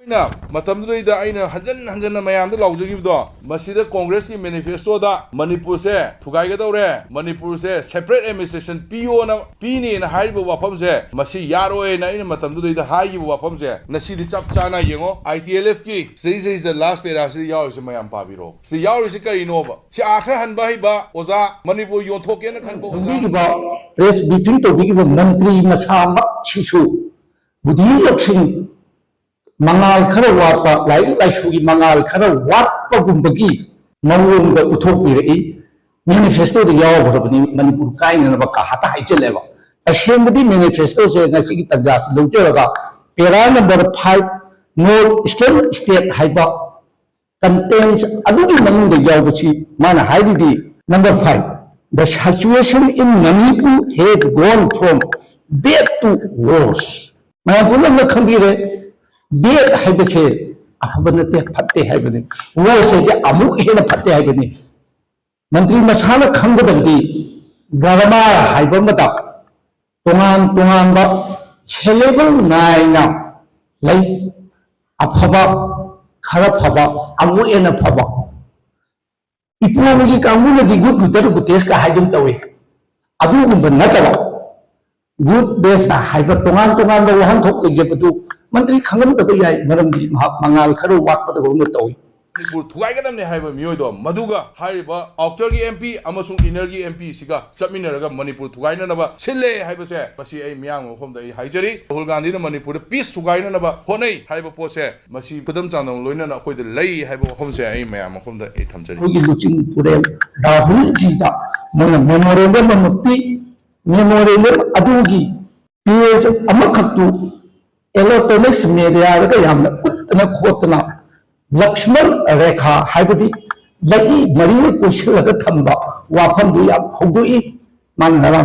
हजन हजन ma'am लौजगी Congress की मैनिफेस्टोद मणिपुर से थुगाइगदौरे मणिपुर से सेपरेट एडमिनिस्ट्रेशन पीने वाफम से यारोना वाफम से चप चाना येंगो ITLF की से लास्ट पेरा से यावरिसे मैम पाबिरो से यावरिसे करिनोब से आखर हनबा हिबा ओजा मणिपुर योंथोकेना खनबो ओजा प्रेस ब्रीफिंग तो मंत्री मसा मक्सिसु बुद्धि लक्षण मंगाल खर वाप लाइक लाइसु की मंगाल खर वापगुंबगी मौंग उथोपीरई मैनिफेस्टो यावरबनी मणिपुर कायनब का हता हाइचलेबा असेंबदी मैनिफेस्टो से ngasi की तजास लौटेरगा पेरा नंबर 5 नॉर्थ ईस्टर्न स्टेट हाइबा कंटेंट्स अदुगी मनुंग यावबची माना हाइदिदी number 5 the situation in Manipur has gone from bad to worse manipur na khambire बेद है अफब नते फते है वो से अमु हेन फते है मंत्री मसाना खंगदबदी गरमा है तोान तोान सेलेबल नायना लई अफब खर फब अमु हेन फब इपुगी कांगुनदी गुड गुटर गुटेस का हाइदम तवे अदुगुंब नतबा गुड बेस है तोान तोान वहां थोक लेजबदु मंत्री खंगनदबा याय मरमदी मंगाल खर वाटपदगुम तौई मणिपुर थुगाइगदमने हाइबा मियोइदो मधुगा हाइबा आउटर की MP अमसुंग इनर की MP सिगा चमिनरगा मणिपुर थुगाइननबा सिले हाइबसे मसी ए मियांग मफमदा ए हाइजरी राहुल गांधी न मणिपुर पीस थुगाइननबा होनै हाइबा पोसे मसी खुदम चांदम लोइनना अखोइद लई हाइबा मफमसे ए मियांग मफमदा ए थमजरी होगी लुचिंग पुरे राहुल जीदा मोन मेमोरेंडम मपी मेमोरेंडम अदुगी पेज अमखतु इलेक्ट्रॉनिक्स मीडिया उतना खोतना लक्ष्मण रेखा है लगी मरी कोशल थम्ब वाफम हौदोई मानना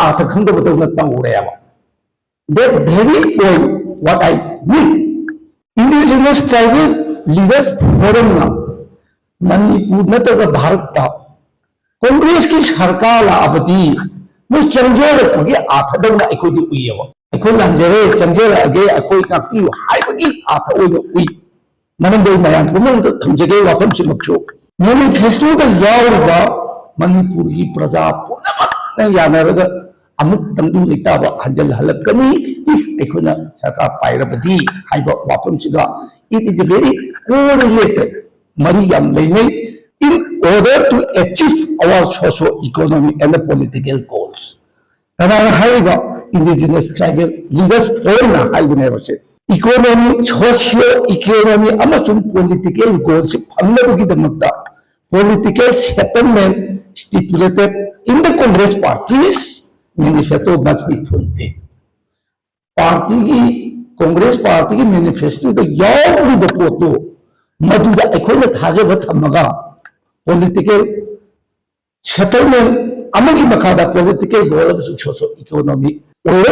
आथ खंगबदौना तौरेब that very point what I mean indigenous tribal leaders forum Manipur नतग भारत कांग्रेस की सरकार लाबदी मैं चंजेरपगी आथदौना अखोदी उइयब अखोई लांजरे चंजेरगे अखोई कापियु हाइबगी आथ ओइनो उइ मनंदे मयान पुमन थमजगे वाफम सिमक्षो मैनिफेस्टो का यावरबा मणिपुर की प्रजा पुनमक यानरगा अमुक तंदु लेताबा हंजल हलकनी इफ अखोना सरकार पाइरबदी हाइबा वाफम सिगा इट इज वेरी कोरिलेटेड मरी याम लेने in order to achieve our socio-economic and political goals. And I have indigenous tribal leaders for economy, socio-economy, and political goals. The political settlement stipulated in the Congress parties manifesto must be fulfilled. Congress party manifesto the young the photo. Maduda equal Hazaba Tamaga. Political settlement among Makada political goal of social economy. Or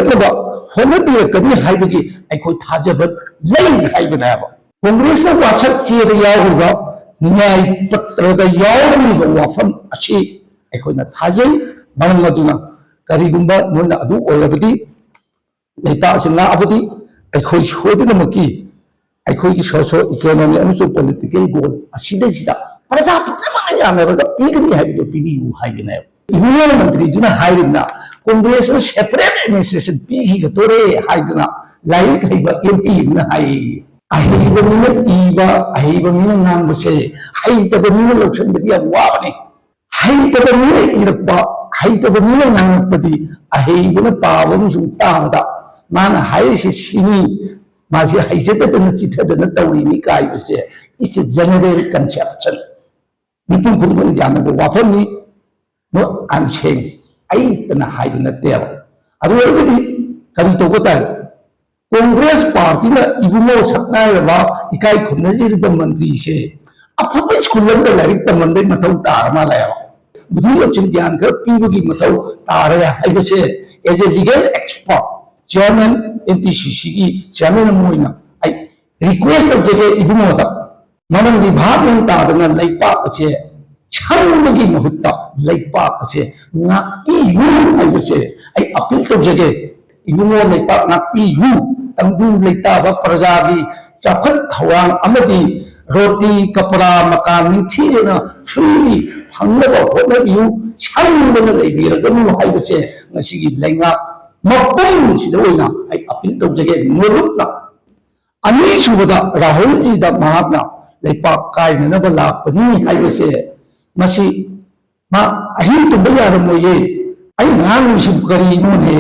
Homeopathy Kadi Haibagi, I could Hazabat Lane Haibanaba. Congress of Wasat see the Yahuga, Nai Patra the Yahu Wafan Ashi, I could not Hazay, Banamaduna, Karigumba, Muna Adu, or Abadi, Lepas and Labadi, I could show the Maki, I could social economy and also political goal. Ashida. प्रजा पीबू है मंत्री Congress separate administration पीगतोरे like MP अहब मीन अहब मीन नांगसे हईतब मीन लौसनबदी वाबने हईतब मीन इरप हईतब मीन नांगपदी अहबन पाबम ताबदा मान हाइसिनी मासे हईजतन चिथदन तौरीनी कायबसे इट्स अ जनरल कंसेप्शन निपुण खुद जानब वाफमनी नो आई एम सेइंग अतना हाइब नतेब अदुरगदी करी तौब ताय कांग्रेस पार्टी ना इबुमो सकनायबा इकाई खुनजिरब मंत्री से अफब स्कूल लाइक तमनबे मथौ तारमा लायबा बुद्धि लक्षण ज्ञान कर पीबगी मथौ तारे हाइबसे as a legal expert chairman MPCC की चेयरमैन मोइना आई रिक्वेस्ट ऑफ जगे इबुमोदा मनम विभागन तादना लैपाक से छंबगी मुहूर्त लैपाक से नापी यू हाइबसे आई अपील तो जगे इबुमो लैपाक नापी यू तंगू लेता प्रजागी चौखट थवांग अमदी रोटी कपड़ा मकान निथीना free फंगब होटबियु छंदना लेबिरगनु हाइबसे ngasiगी lenga mapum sida oina ai appeal tawjage murup ani subada Rahul ji da mahakna leipa kaina na bala pani haibase masi ma ahin tu baya ramoye ai ngang sub kari no he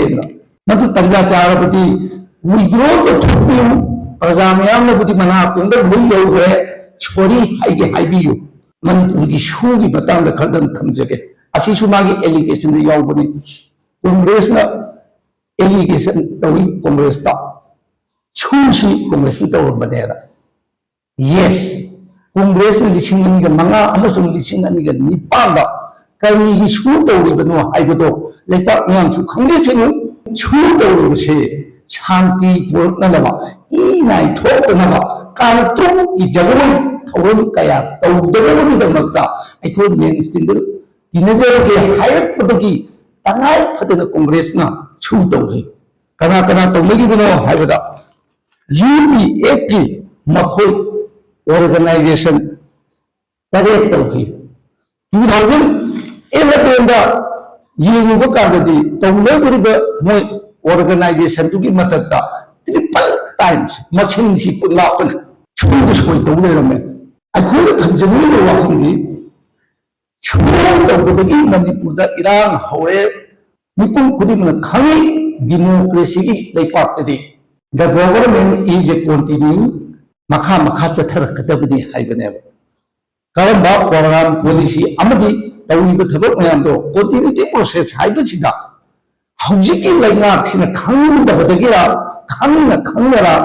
matu tanja charapati withdraw to thupiu prajamayam na buti mana kunda lui yogre chori haige haibiyu manipur gi shu gi batang da khardan thamjage asi sumagi allegation da yawbani Congress na allegation tawi Congress ta chusi Congress ta or badera yes Congress ni lising ni ga manga amasung lising ni ga nipal da kari gi shu tawi bano haibado lepa ngam su khangde chenu chu tawi se shanti purna lama I nai thok na ba kal tu I jagoi thoron kaya taw dagani da makta ai ko men single tinajer ke hayat padaki tangai phadena Congress na chu tawhi kana kana tawlegi bino haibada UPF ki makhoi organization tarek tawhi 2011 da yenguba kadadi tawlegi ba moi organization to be matata triple times machine si pulapan chu soi tawle rame ai khoi thamjani lo wakhndi Chudagi Manipur da Iran howe Nipun Kudimna Kami democracy they party. The government is a continue Makha Makhasatar Katabidi Haibanev. Karamba program policy Amadi Tawi Batabando continuity process Haibachida. Haujiki like Narks in a Kang the Batagira, Kang the Kangara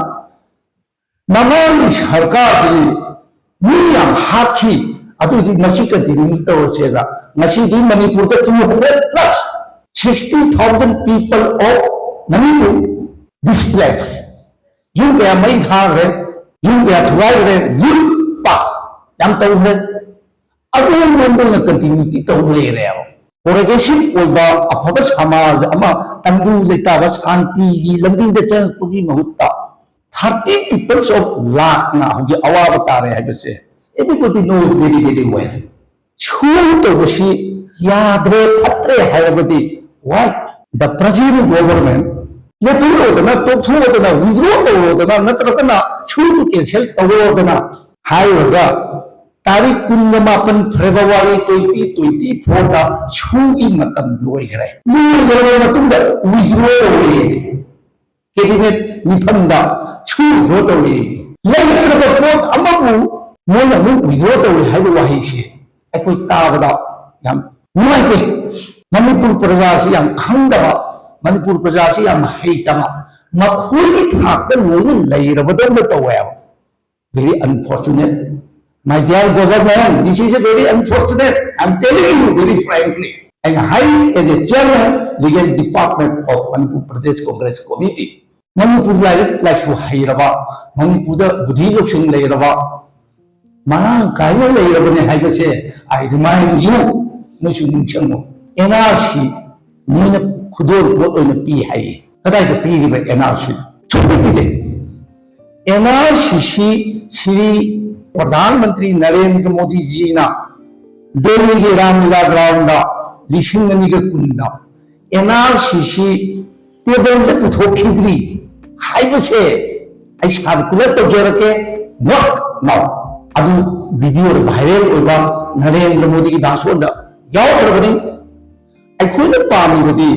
Naman is Harkati William Haki. Adu masih kadini tahu saya. Masih di Manipur tu 200 plus 60,000 people of Manipur displaced. Yung kaya may thare, yung kaya tuwai yung pa, yang tahu na. Adu yung mundo na continuity tahu leh. Progressive oba apa samaj ama tanggu leta bas kanti lambi de chang pugi mahutta. 30 people of lakh na hogi awa bata rahe hai bese. Everybody knows very, very well. Chhu to shi yadre patre hayabadi. Why? The president government le puro dana to chu dana withdraw to dana natra kana chu to cancel to dana hayoga tarik 28 February 2024 da chu gi matam loi gare lu gare matum da withdraw to cabinet nifanda chu go to le kra ko amabu Mula withdraw to haibu wahisi. Aku tahu dah yang mulai Manipur Praja yang khangda Manipur Praja yang haitama. Makhui thakkan mulun lahir betul betul well. Very unfortunate. My dear government, this is a very unfortunate. I'm telling you very frankly. And I, as a chairman, legal department of Manipur Pradesh Congress Committee, Manipur like Suhairaba, Manipur Buddhi Lokshin Lairaba. Marang kaya lairabane haibase I remind you musu nungchangmo NRC muna khudor bot oina pi hai kadai ka pi riba NRC chute pide NRC Shri Pradhan Mantri Narendra Modi ji na Delhi ke Ramlila ground da lisingani ka kunda NRC table le puthokidri haibase ai circular to jerake not now Adu video viral oba Narendra Modi ki bhasan da yaw karabani ai khoi na pami badi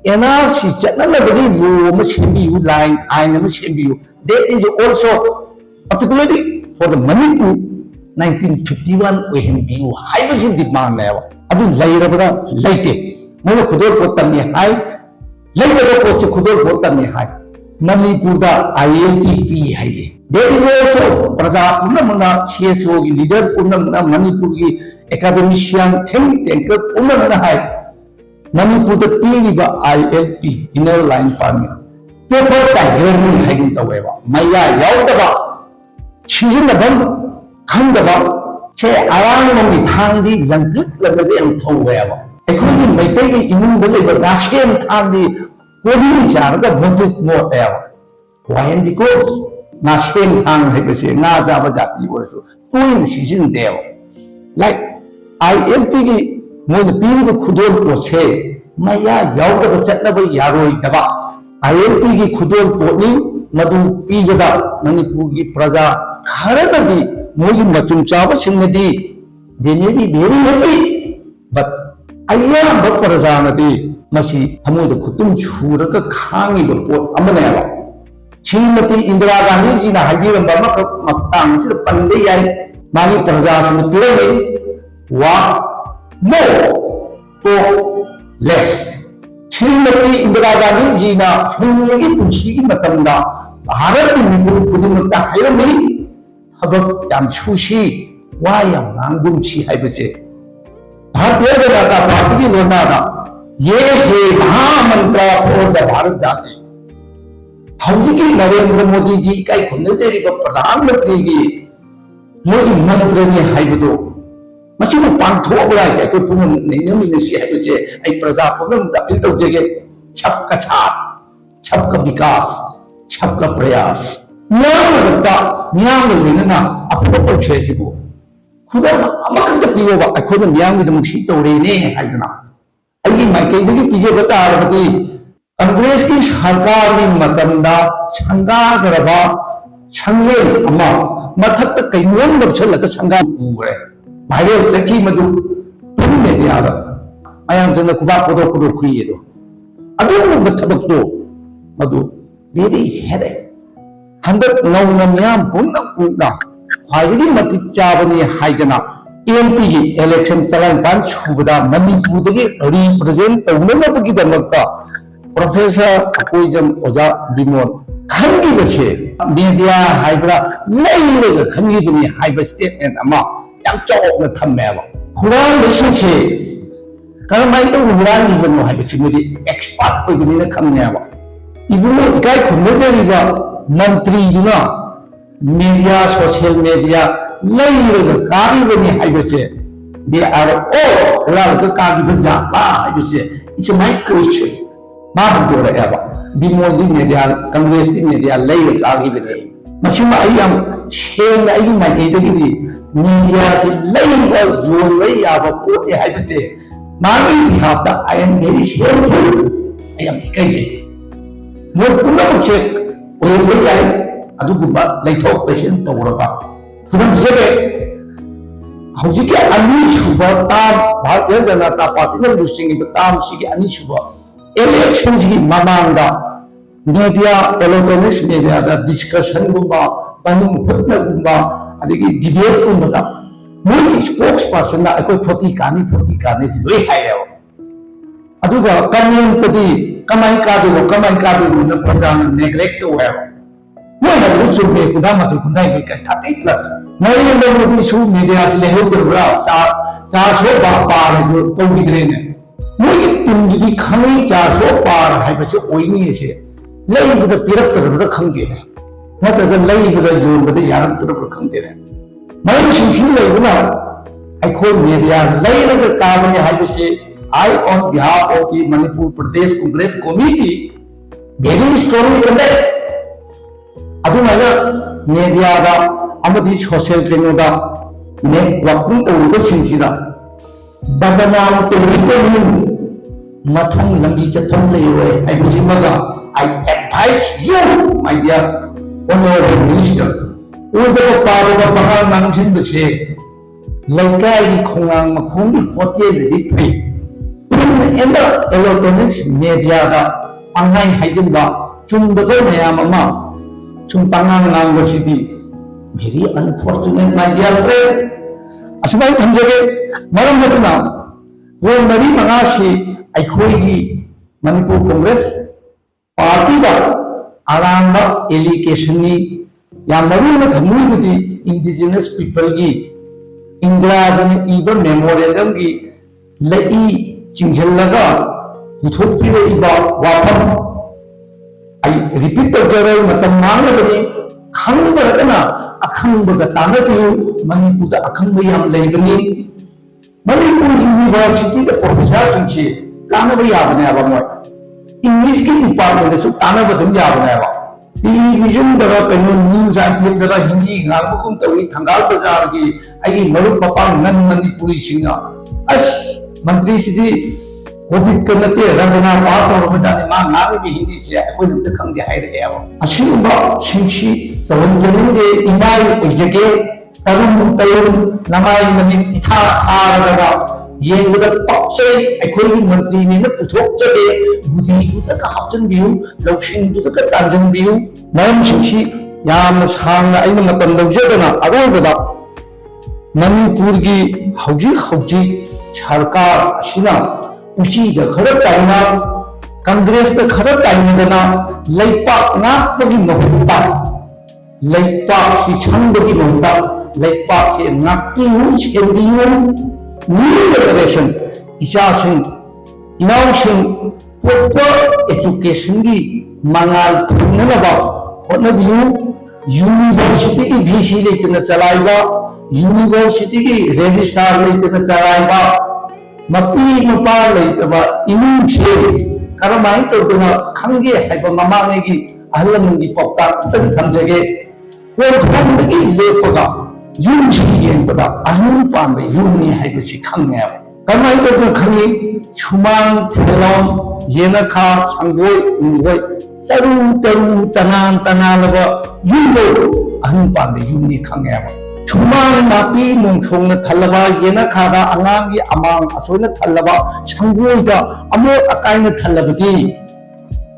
NRC chatna labadi law ma sembi you line aina ma sembi you that is also particularly for the Manipur 1951 we hin biu hai ba sin demand lewa adu lairabada laite mo khudor ko tamni hai lairabada ko khudor ko tamni hai Manipur da ILPP hai There is also Praja Purnamana CSO leader Purnamana Manipur ki academician think tanker Purnamana hai Manipur the PILP inner line permit paper diagram hai ginta weba maya yaudaba chizin da ban khang da ba che arang mo ni thang di langduk lagade ang thau weba ekoi ni maitai ki imung da le ba rasem thang di kodi jar da botut mo ewa Why? Because Nashen Hang Hebese, Naza Bazati was doing season there. Like ILP, when the people could was say, Maya Yoga Chataba Yaroi Daba. ILP could pony, Madu Pigada, Manipugi Praza, Haradadi, Mogi Matum Chava Sinadi. They may be very happy, but I am but Parazanadi, Mashi, Hamu Kutum Shuraka Kangi, Amanella. Chimati Indira Gandhi in a Habi and Bama Matang, Pandey, Mani Prazas in the pyramid, what more or less. Chimati Indira Gandhi, Hungary, Pushi, Matanda, Harati, Pudimata, Hirami, Habak Yam Shushi, why am Nangumshi, I would say. Hatyagata, Pati Lonada, Ye, Mahamantra for the Bharat Jati. हौजिकी नरेंद्र मोदी जी का खुन्नजेरी को प्रधानमंत्री की मोदी मंत्र ने हाइबदो machine पांथो बड़ा है कोई पुन नहीं निशी है बच्चे एक प्रजा पुनः अपील तो जगह छपका छाप छपका विकास छपका प्रयास न्याय लगता न्याय लेना ना अपने पर शेषिबो खुदा अमक तक भी होगा खुद न्याय में तो मुक्ति तो रेने है हाइबना अभी मायके इधर पीछे बता रहा थी कांग्रेस की सरकार ने मतंदा संगागरबा संगे अमा मथक कईयों लक्षलक संगा उगरे वायरल सकी मधु तुम ने दिया आयाम जन कुबा कोदो कोदो खुईरो अदो मथबक तो मधु वेरी हेडे हंदक नौ नम्याम पुन्ना पुन्ना ख्वाइदगी मतिक चाबनी हाइदना एमपी की इलेक्शन तलांतान छुबदा मणिपुरदगी रिप्रेजेंट तौनबगी दमकता Professor Akoijam Oza Bimon Khangi Base Media Hybra Lay Khangi Bini Hyper Statement Ama Yam Chok the Tamela. Huran Message Karamaito Huran even no Hyper expert within the Kamava. Even though the guy could never Mantri Duna Media, social media, Lay the Kari Bini Hyper they are all around the Kari Baja. You say it's a micro. Mahadura Eva, Bimodi Media, Congress Media, Lay Lagi Bene. Mashima Ayam, Shane Ayam, my Gedi, Media, laying out jewelry of a poor hypothesis. Mami, we have that I am very shameful. I am crazy. No check, or we like Aduba, they talk patient to Europa. To them, Howsiki Anishuba, Bartels and Atapatina, losing the Tam Shiki Anishuba. Elections की मामांगा media electronics media दा discussion गुम्बा पनुम फुटना गुम्बा अदिकी debate गुम्बा दा मुझे spokesperson ना कोई forty कानी से लोई है यार अदुगा comment पति कमाई कादो ना प्रजा ने neglect हुआ है वो है वो जो में कुदा मत कुदा ही का 30 plus नई लोग मुझे शू media से ले हो कर बड़ा 400 बार जो तो बिजले ने मुझे तुमकी खाने 400 पार है बस ओइनी है लई बद पिरक तरफ खंगे है मतलब लई बद जोन बद यार तरफ खंगे है मैं शिक्षण लई बना आई को मीडिया लई लग काम ने है बस I on behalf of the Manipur Pradesh Congress committee very strongly condemn अदुमाना मीडिया दा अमदी सोशल ट्रेनोदा ने वक्तुं तो सिंखिदा बदनाम तो निको Mathang Lambi Chatham Lay, I advise you, my dear Honorable Minister, who the power of the Bahar Mountain to say, Lakai Kongang Makongi 40 pay. In the electronics media, online Hajinba, Chumbago Mayamama, Chumpangang Nango City. Very unfortunate, my dear friend. As my Tanjare, Madam Maduna, who Marie Manashi. अखोई Manipur Congress party का आराम allegation या मरी में थमनी बुद्धि indigenous people की इंग्राज ने इबर memorandum की लई चिंझल लगा पुथोपी रे इबा वापम आई रिपीट तो जरा मतलब मान बने खंड रखना अखंड बताने पे मणिपुर अखंड हम ले बनी मणिपुर यूनिवर्सिटी के प्रोफेसर संचे ताना भी याद नहीं आवा मोय इंग्लिश की डिपार्टमेंट से ताना बदम याद नहीं आवा ꯇꯦꯂꯤꯚꯤꯖꯟꯗꯒ ꯀꯩꯅꯣ ꯅ꯭ꯌꯨꯁ ꯑꯥꯏꯇꯦꯝꯗꯒ ꯍꯤꯟꯗꯤ ꯉꯥꯡꯕꯒꯨꯝ ꯇꯧꯏ ꯊꯪꯒꯥꯜ ꯕꯖꯥꯔꯒꯤ ꯑꯩꯒꯤ ꯃꯔꯨꯞ ꯃꯄꯥꯡ ꯅꯟ ꯃꯅꯤꯄꯨꯔꯤꯁꯤꯡꯅ ꯑꯁ ꯃꯟꯇ꯭ꯔꯤꯁꯤꯗꯤ ꯀꯣꯚꯤꯗꯀ ꯅꯠꯇꯦ ꯔꯟꯖꯅꯥ ꯄꯥꯁ ꯇꯧꯔꯕꯖꯥꯠꯅꯤ ꯃꯥ ꯉꯥꯡꯉꯤꯕ ꯍꯤꯟꯗꯤꯁꯦ ꯑꯩꯈꯣꯏꯅ ꯑꯝꯇ ꯈꯪꯗꯦ ꯍꯥꯏꯔꯛꯑꯦꯕ ꯑꯁꯤꯒꯨꯝꯕꯁꯤꯡꯁꯤ ꯇꯧꯍꯟꯖꯅꯤꯡꯗꯦ ꯏꯃꯥꯏ ꯑꯣꯏꯖꯒꯦ ꯇꯔꯨꯝ ꯅꯃꯥꯏ ꯃꯃꯤꯠ ꯏꯊꯥ ꯊꯥꯔꯒ ꯌꯦꯡꯕꯗ ꯄꯛꯆꯩ ꯑꯩꯈꯣꯏꯒꯤ ꯃꯟꯇ꯭ꯔꯤꯅꯤꯅ ꯄꯨꯊꯣꯛꯆꯒꯦ ꯕꯨꯙꯤꯗꯨꯗꯒ ꯍꯥꯞꯆꯤꯟꯕꯤꯌꯨ ꯂꯧꯁꯤꯡꯗꯨꯗꯒ ꯇꯥꯟꯁꯤꯟꯕꯤꯌꯨ ꯃꯔꯝꯁꯤꯡꯁꯤ ꯌꯥꯝꯅ ꯁꯥꯡꯅ ꯑꯩꯅ ꯃꯇꯝ ꯂꯧꯖꯗꯅ ꯑꯔꯣꯏꯕꯗ ꯃꯅꯤꯄꯨꯔꯒꯤ ꯍꯧꯖꯤꯛ ꯁꯔꯀꯥꯔ ꯑꯁꯤꯅ ꯎꯆꯤꯗ ꯈꯔ ꯇꯥꯏꯅ ꯀꯪꯒ꯭ꯔꯦꯁꯇ ꯈꯔ ꯇꯥꯏꯅꯗꯅ ꯂꯩꯄꯥꯛ ꯉꯥꯛꯄꯒꯤ ꯃꯍꯨꯠꯇ ꯂꯩꯄꯥꯛꯁꯤ ꯁꯪꯕꯒꯤ ꯃꯍꯨꯠꯇ ꯂꯩꯄꯥꯛꯁꯤ ꯉꯥꯛꯄꯤꯌꯨ ꯁꯦꯝꯕꯤꯌꯨ ꯅ꯭ꯌꯨ ꯖꯦꯅꯦꯔꯦꯁꯟ ꯏꯆꯥꯁꯤꯡ ꯏꯅꯥꯎꯁꯤꯡ ꯄ꯭ꯔꯣꯄꯔ ꯑꯦꯖꯨꯀꯦꯁꯟꯒꯤ ꯃꯉꯥꯜ ꯐꯪꯅꯅꯕ ꯍꯣꯠꯅꯕꯤꯌꯨ ꯌꯨꯅꯤꯚꯔꯁꯤꯇꯤꯒꯤ ꯚꯤꯁꯤ ꯂꯩꯇꯅ ꯆꯂꯥꯏꯕ ꯌꯨꯅꯤꯚꯔꯁꯤꯇꯤꯒꯤ ꯔꯦꯖꯤꯁꯇ꯭ꯔꯥꯔ ꯂꯩꯇꯅ ꯆꯂꯥꯏꯕ ꯃꯄꯤ ꯃꯄꯥ ꯂꯩꯇꯕ ꯏꯃꯨꯡꯁꯦ ꯀꯔꯝꯍꯥꯏꯅ ꯇꯧꯗꯅ ꯈꯪꯒꯦ ꯍꯥꯏꯕ ꯃꯃꯥꯡꯉꯩꯒꯤ ꯑꯍꯜ ꯂꯃꯟꯒꯤ ꯄꯥꯎꯇꯥꯛ ꯑꯝꯇꯪ ꯊꯝꯖꯒꯦ ꯀꯣꯟꯊꯣꯡꯗꯒꯤ ꯂꯦꯞꯄꯒ ꯌꯨꯝꯁꯤ ꯌꯦꯡꯕꯗ ꯑꯍꯜ ꯄꯥꯟꯕ ꯌꯨꯝꯅꯤ ꯍꯥꯏꯕꯁꯤ ꯈꯪꯉꯦꯕ ꯀꯔꯝꯍꯥꯏꯅ ꯇꯧꯗꯅ ꯈꯪꯉꯤ ꯁꯨꯃꯥꯡ ꯐꯤꯂꯣꯟ ꯌꯦꯅꯈꯥ ꯁꯪꯒꯣꯏ ꯎꯪꯒꯣꯏ ꯇꯔꯨ ꯇꯅꯥꯜꯂꯕ ꯌꯨꯝꯗꯣ ꯑꯍꯜ ꯄꯥꯟꯕ ꯌꯨꯝꯅꯤ ꯈꯪꯉꯦꯕ ꯁꯨꯃꯥꯡ ꯅꯥꯄꯤ ꯅꯣꯡꯁꯣꯡꯅ ꯊꯜꯂꯕ ꯌꯦꯅꯈꯥꯗ ꯑꯉꯥꯡꯒꯤ ꯑꯃꯥꯡ ꯑꯁꯣꯏꯅ ꯊꯜꯂꯕ ꯁꯪꯒꯣꯏꯗ ꯑꯃꯣꯠ ꯑꯀꯥꯏꯅ ꯊꯜꯂꯕꯗꯤ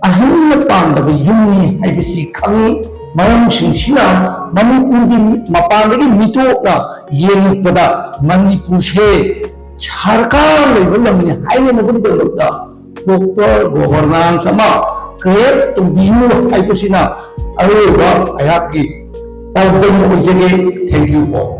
ꯑꯍꯜꯅ ꯄꯥꯟꯗꯕ ꯌꯨꯝꯅꯤ ꯍꯥꯏꯕꯁꯤ ꯈꯪꯉꯤ ꯃꯔꯝꯁꯤꯡꯁꯤꯅ ꯃꯅꯤꯄꯨꯔꯒꯤ ꯃꯄꯥꯟꯗꯒꯤ ꯃꯤꯇꯣꯞꯅ ꯌꯦꯡꯉꯛꯄꯗ ꯃꯅꯤꯄꯨꯔꯁꯦ ꯁꯔꯀꯥꯔ ꯂꯩꯕ ꯂꯝꯅꯤ ꯍꯥꯏꯅꯅꯕꯒꯤꯗꯃꯛꯇ ꯄ꯭ꯔꯣꯄꯔ ꯒꯣꯚꯔꯅꯥꯟꯁ ꯑꯃ ꯀ꯭ꯔꯤꯌꯦꯠ ꯇꯧꯕꯤꯌꯨ ꯍꯥꯏꯕꯁꯤꯅ ꯑꯔꯣꯏꯕ ꯑꯩꯍꯥꯛꯀꯤ ꯇꯧꯗꯅ ꯑꯣꯏꯖꯒꯦ ꯊꯦꯡꯛ ꯌꯨ ꯑꯣꯜ